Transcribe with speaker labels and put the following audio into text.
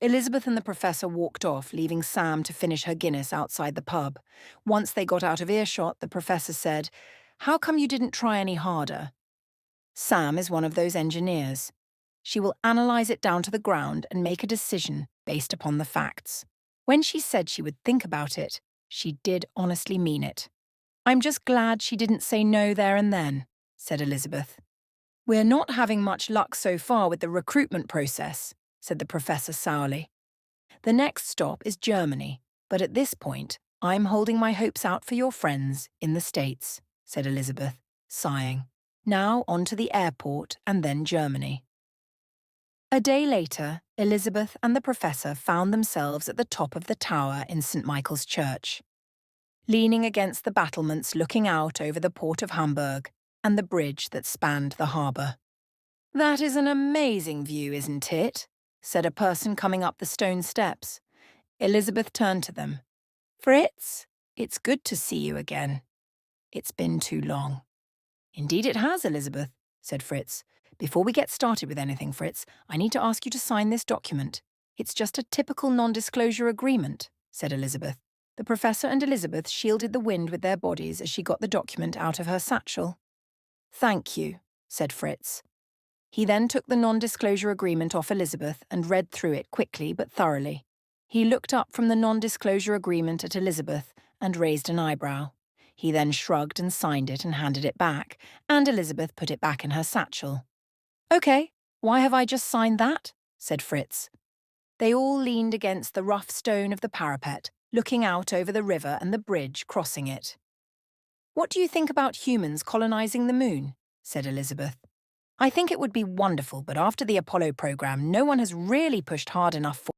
Speaker 1: Elizabeth and the professor walked off, leaving Sam to finish her Guinness outside the pub. Once they got out of earshot, the professor said, "How come you didn't try any harder?" Sam is one of those engineers. She will analyze it down to the ground and make a decision based upon the facts. When she said she would think about it, she did honestly mean it. "I'm just glad she didn't say no there and then," said Elizabeth. "We're not having much luck so far with the recruitment process," said the professor sourly. "The next stop is Germany, but at this point, I'm holding my hopes out for your friends in the States," said Elizabeth, sighing. Now on to the airport and then Germany. A day later, Elizabeth and the professor found themselves at the top of the tower in St. Michael's Church, leaning against the battlements looking out over the port of Hamburg and the bridge that spanned the harbour. "That is an amazing view, isn't it?" said a person coming up the stone steps. Elizabeth turned to them. "Fritz, it's good to see you again. It's been too long." "Indeed it has, Elizabeth," said Fritz. "Before we get started with anything, Fritz, I need to ask you to sign this document." "It's just a typical non-disclosure agreement," said Elizabeth. The professor and Elizabeth shielded the wind with their bodies as she got the document out of her satchel. "Thank you," said Fritz. He then took the non-disclosure agreement off Elizabeth and read through it quickly but thoroughly. He looked up from the non-disclosure agreement at Elizabeth and raised an eyebrow. He then shrugged and signed it and handed it back, and Elizabeth put it back in her satchel. "Okay, why have I just signed that?" said Fritz. They all leaned against the rough stone of the parapet, looking out over the river and the bridge crossing it. "What do you think about humans colonizing the moon?" said Elizabeth. "I think it would be wonderful, but after the Apollo program, no one has really pushed hard enough for